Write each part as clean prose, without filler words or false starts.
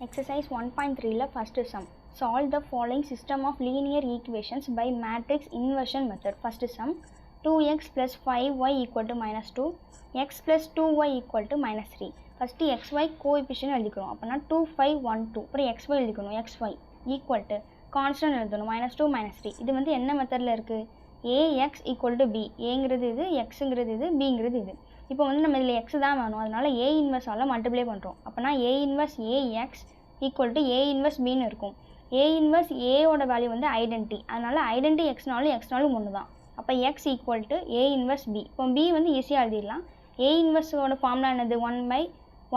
Exercise 1.3 first sum. Solve the following system of linear equations by matrix inversion method. First sum 2x plus 5y equal to minus 2, x plus 2y equal to minus 3. First xy coefficient எழுதிக்கிறோம். அப்பனா 2, 5, 1, 2. அப்புறம் xy எழுதிக்கணும். xy equal to constant எழுதணும். minus 2, minus 3. இது வந்து என்ன மெத்தடில் இருக்குது? ax equal to b. ஏங்கிறது இது, xங்கிறது இது, bங்கிறது இது. இப்போ வந்து நம்ம இதில் x தான் வேணும். அதனால் a inverse ஆல் மல்டிப்ளை பண்ணுறோம். அப்போனா a inverse ax equal to a inverse bன்னு இருக்கும். a inverse a ஓட வேல்யூ வந்து ஐடென்டி. அதனால் ஐடென்டி xனாலும் ஒன்று தான். அப்போ x equal to a inverse b. இப்போ b வந்து ஈஸியாக எழுதிடலாம். a inverseோட ஃபார்முலா என்னது?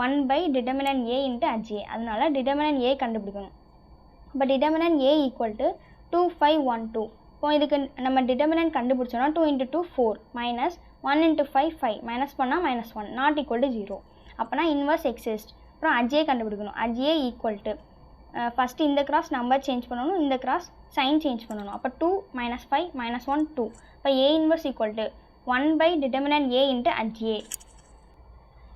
1 by determinant a into HA. அதனால் determinant a கண்டுபிடிக்கணும். இப்போ determinant a equal to 2, 5, 1, 2. இப்போ இதுக்கு நம்ம determinant கண்டுபிடிச்சோன்னா 2 into 2 4 minus 1 into 5 5 minus பண்ணால் minus 1 not equal to 0. அப்போனா inverse exist. அப்புறம் HA கண்டுபிடிக்கணும். HA equal to ஃபஸ்ட்டு இந்த கிராஸ் நம்பர் சேஞ்ச் பண்ணணும், இந்த கிராஸ் சைன் சேஞ்ச் பண்ணணும். அப்போ 2 minus 5 minus 1 2. இப்போ a inverse equal to 1 by determinant a into HA.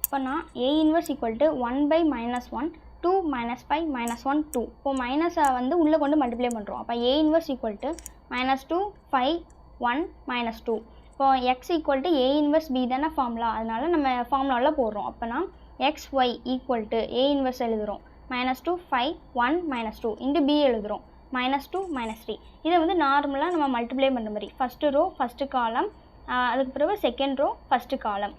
இப்போ நான் a inverse equal to 1 by minus 1 2 minus 5 minus 1 2. இப்போ மைனஸை வந்து உள்ளே கொண்டு மல்டிப்ளை பண்ணுறோம். அப்போ a inverse equal to minus 2 5 1 minus 2. இப்போ x equal to a inverse b தானே ஃபார்முலா. அதனால் நம்ம ஃபார்முலாவில் போடுறோம். அப்போனா xy equal to a inverse எழுதுகிறோம். minus 2 5 1 minus 2 into b எழுதுகிறோம். minus 2 minus 3. இதை வந்து நார்மலாக நம்ம மல்டிப்ளை பண்ணுற மாதிரி ஃபஸ்ட்டு ரோ ஃபஸ்ட்டு காலம், அதுக்கு பிறகு செகண்ட் ரோ ஃபஸ்ட்டு காலம்.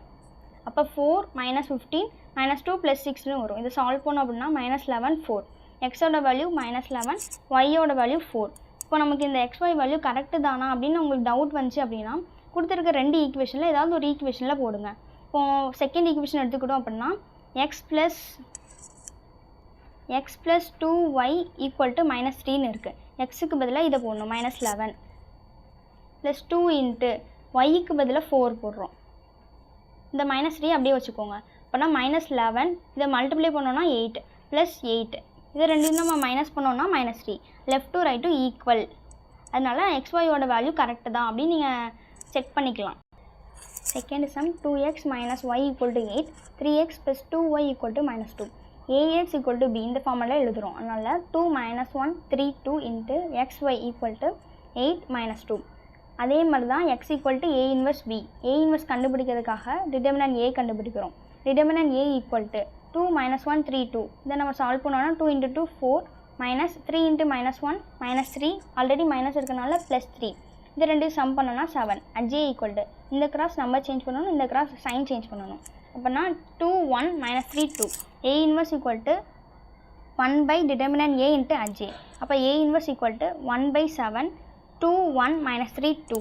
அப்போ 4 minus 15 minus 2 plus 6னு வரும். இதை சால்வ் பண்ணோம் அப்படின்னா minus 11 4. எக்ஸோட வேல்யூ minus 11, ஒய்யோட வேல்யூ 4. இப்போ நமக்கு இந்த xy வேல்யூ கரெக்டு தானா அப்படின்னு உங்களுக்கு டவுட் வந்துச்சு அப்படின்னா கொடுத்துருக்க ரெண்டு ஈக்குவேஷனில் ஏதாவது ஒரு ஈக்குவேஷனில் போடுங்க. இப்போது செகண்ட் ஈக்குவேஷன் எடுத்துக்கிட்டோம் அப்படின்னா x plus 2y equal to minus 3ன்னு இருக்குது. எக்ஸுக்கு பதிலாக இதை போடணும். minus 11 plus 2 into yக்கு பதிலாக 4 போடுறோம். இந்த minus 3 அப்படியே வச்சுக்கோங்க. அப்போனா minus 11 இதை மல்டிப்ளை பண்ணோன்னா 8 plus 8. இதை ரெண்டையும் நம்ம மைனஸ் பண்ணோன்னா minus 3. Left to right equal. அதனால் xyயோட வேல்யூ கரெக்டு தான் அப்படின்னு நீங்கள் செக் பண்ணிக்கலாம். Second sum 2x minus y equal to 8, 3x plus 2y equal to minus 2. ax equal to b இந்த ஃபார்முலா எழுதுகிறோம். அதனால் 2 minus 1 3 2 into xy equal to 8 minus 2. அதே மாதிரி தான் x equal to a inverse b. a inverse கண்டுபிடிக்கிறதுக்காக determinant a கண்டுபிடிக்கிறோம். determinant a equal to 2 minus 1 3 2. இதை நம்ம solve பண்ணோன்னா 2 into 2 4 minus 3 into minus 1 minus 3. Already minus இருக்கனால plus 3. இது ரெண்டையும் சம் பண்ணோன்னா 7. HA equal to இந்த கிராஸ் நம்பர் சேஞ்ச் பண்ணணும், இந்த கிராஸ் சைன் சேஞ்ச் பண்ணணும். அப்போனா 2 1 minus 3 2. a inverse equal to 1 by determinant a into HA. அப்போ a inverse equal to 1 by 7 2 1 minus 3 2.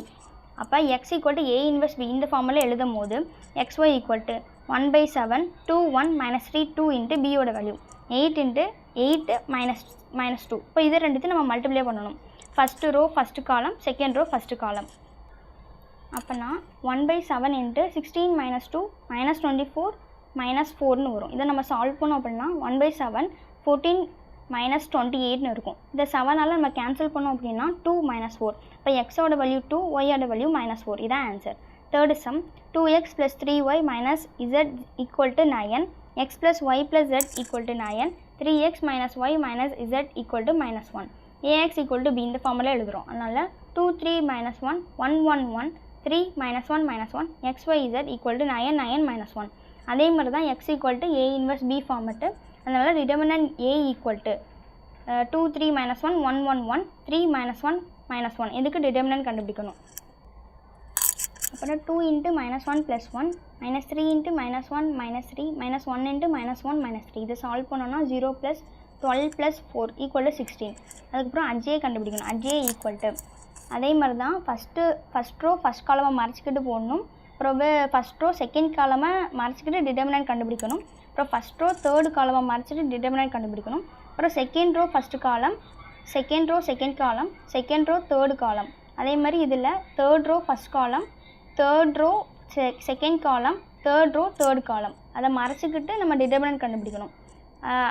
அப்போ x equal to a inverse b இந்த formula எழுதும் போது xy equal to 1 by 7 2 1 minus 3 2 into b ஓட value 8 into 8 minus 2. இப்போ இது ரெண்டுத்தையும் நம்ம மல்டிப்ளை பண்ணணும். First row first column, second row first column. அப்போனா 1 by 7 into 16 minus 2 minus 24 minus 4ன்னு வரும். இதை நம்ம சால்வ் பண்ணோம் அப்படின்னா 1 by 7 14 minus 28ன்னு இருக்கும். இதை 7ஆல் நம்ம கேன்சல் பண்ணோம் அப்படின்னா 2 minus 4. இப்போ எக்ஸோட வேல்யூ 2, ஒய்யோட வேல்யூ minus 4. இதான் answer. Third some 2x plus 3y minus z equal to 9, x plus y plus z equal to 9, 3x minus y minus z equal to minus 1. ax equal to b இந்த formula எழுதுகிறோம். அதனால் 2 3 minus 1 1 1 1 3 minus 1 minus 1 xyz equal to 9 9 minus 1. அதே மாதிரி தான் x equal to a inverse b format. அதனால் determinant a equal to 2 3 minus 1 1 1 1 3 minus 1 minus 1. இதுக்கு determinant கண்டுபிடிக்கணும். அப்புறம் 2 into minus 1 plus 1 minus 3 into minus 1 minus 3 minus 1 into minus 1 minus 3. இதை solve பண்ணோன்னா 0 plus 12 plus 4 equal to 16. அதுக்கப்புறம் HA கண்டுபிடிக்கணும். HA equal to அதே மாதிரி தான் ஃபஸ்ட் ரோ ஃபஸ்ட் காலமை மறைச்சிக்கிட்டு போடணும். அப்புறம் ஃபஸ்ட் ரோ செகண்ட் காலமை மறைச்சிக்கிட்டு டிட்டர்மினன்ட் கண்டுபிடிக்கணும். அப்புறம் ஃபஸ்ட் ரோ தேர்டு காலமை மறைச்சிட்டு டிட்டர்மினன்ட் கண்டுபிடிக்கணும். அப்புறம் second row first column, second row second column, second row third column. அதே மாதிரி இதில் third row first column, third row second column, third row third column. அதை மறைச்சிக்கிட்டு நம்ம டிட்டர்மினன்ட் கண்டுபிடிக்கணும்.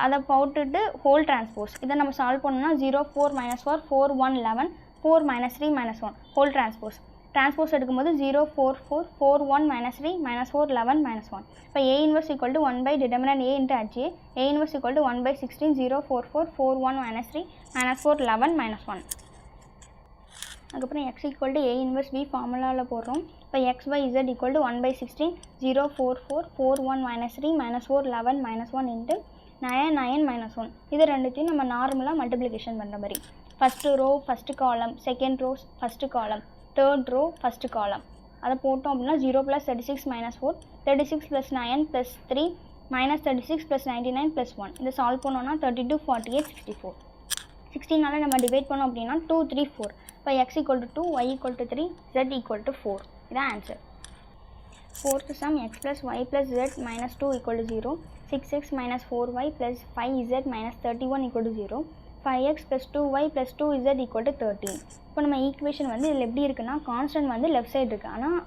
அதை போட்டுட்டு ஹோல் டிரான்ஸ்போஸ். இதை நம்ம சால்வ் பண்ணோம்னா 0 4 minus 4 4 1 11 4 minus 3 minus 1 whole transpose. Transpose எடுக்கும்போது 0 4 4 4 1 minus 3 minus 4 11 minus 1. இப்போ A inverse equal to 1 by determinant A into HA. A inverse equal to 1 by 16 0 4 4 4 1 minus 3 minus 4 11 minus 1. அதுக்கப்புறம் x equal to A inverse B ஃபார்முலாவில் போடுறோம். இப்போ x by z equal to 1 by 16 0 4 4 4 1 minus 3 minus 4 11 minus 1 into 9 9 minus 1. இது ரெண்டுத்தையும் நம்ம நார்மலாக multiplication பண்ணுற மாதிரி first row first column, second row first column, third row first column அதை போட்டோம் அப்படின்னா 0 + 36 minus 4 36 + 9 + 3 minus 36 + 99 + 1. இதை சால்வ் பண்ணோன்னா 32 48 64. 16 நம்ம டிவைட் பண்ணோம் அப்படின்னா 2 3 4. இப்போ x equal to 2, y equal to 3, z equal to 4. இதான் answer. Fourth sum x plus y plus z minus 2 equal to 0. 6x minus 4y plus 5z minus 31 equal to 0. 5x plus 2y plus 2z equal to 13. இப்போ நம்ம equation வந்து இதில் எப்படி இருக்குன்னா constant வந்து left side இருக்குது, ஆனால்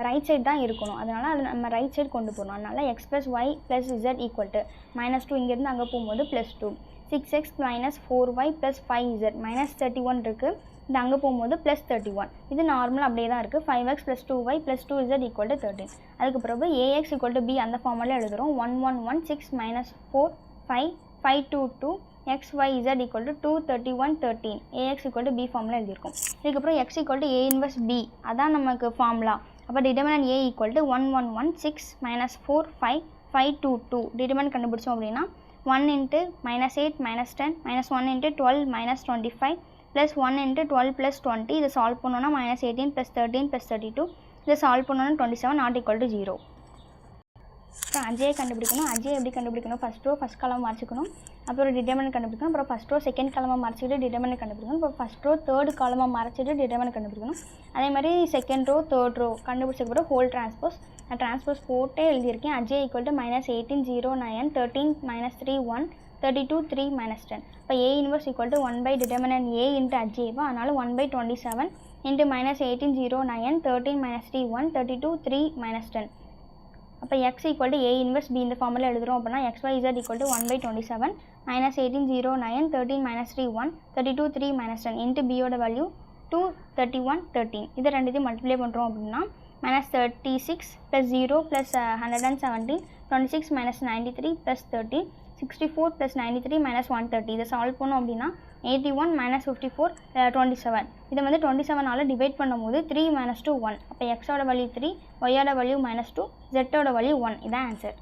ரைட் சைடு தான் இருக்கணும். அதனால் அது நம்ம ரைட் சைடு கொண்டு போகணும். அதனால் x plus y plus z equal to -2 இங்கேருந்து அங்கே போகும்போது +2. 6x minus 4y plus 5z minus 31 இருக்குது, இது அங்கே போகும்போது +31. இது நார்மலாக அப்படியே தான் இருக்குது. 5x plus 2y plus 2z equal to 13. அதுக்கு பிறகு ax equal to b அந்த ஃபார்முலா எழுதுகிறோம். 1 1 1 6 minus 4 5 5 2 2 x y z equal to 2 31 13. ax equal to b formula எழுதியிருக்கோம். இதுக்கப்புறம் x equal to a inverse b அதான் நமக்கு ஃபார்முலா. அப்போ determinant a equal to 1 1 1 6 minus 4 5 5 2 2. Determinant கண்டுபிடிச்சோம் அப்படின்னா 1 into -8 minus 10 minus 1 into 12 minus 25 plus 1 into 12 plus 20. இதை solve பண்ணோன்னா -18 plus 13 plus 32. இதை சால்வ் பண்ணோன்னா 27 not equal to 0. இப்போ அஜயை கண்டுபிடிக்கணும். அஜயை எப்படி கண்டுபிடிக்கணும்? ஃபஸ்ட் ரோ ஃபஸ்ட் காலம் மறைச்சிக்கணும், அப்புறம் டிட்டர்மினன்ட் கண்டுபிடிக்கணும், அப்புறம் ஃபஸ்ட் ரோ செகண்ட் காலமாக மறைச்சிட்டு டிட்டர்மினன்ட் கண்டுபிடிக்கணும், இப்போ ஃபஸ்ட் ரோ தேர்ட் காலமாக மறைச்சிட்டு டிட்டர்மினன்ட் கண்டுபிடிக்கணும். அதே மாதிரி செகண்ட் ரோ தேர்ட் ரோ கண்டுபிடிச்சதுக்கப்புறம் ஹோல் டிரான்ஸ்போஸ் நான் டிரான்ஸ்போஸ் போட்டே எழுதியிருக்கேன். அஜே ஈக்குவல் டு -18 0 9 13 -3 1 32 3 -10. இப்போ a inverse equal to 1 by determinant a into ajva, அதனால 1 by 27 into -18 0 9 13 -3 1 32 3 -10. அப்போ x equal to a inverse b இந்த ஃபார்முலா எழுதுகிறோம். அப்படின்னா xyz equal to 1 by 27 -18 0 9 13 -3 1 32 3 -10 into b ஓட வேல்யூ 2 31 13. இது ரெண்டுத்தையும் மல்டிப்ளை பண்ணுறோம் அப்படின்னா -36 plus 0 plus 117 26 minus 93 plus 13 64 plus 93 minus 130. இதை சால்வ் பண்ணோம் அப்படின்னா 81 minus 54 27. இதை வந்து 27ஆல் டிவைட் பண்ணும்போது 3 minus 2 1. அப்போ x ஓட வேல்யூ 3, y ஓட வேல்யூ -2, z ஓட வேல்யூ 1. இதான் ஆன்சர்.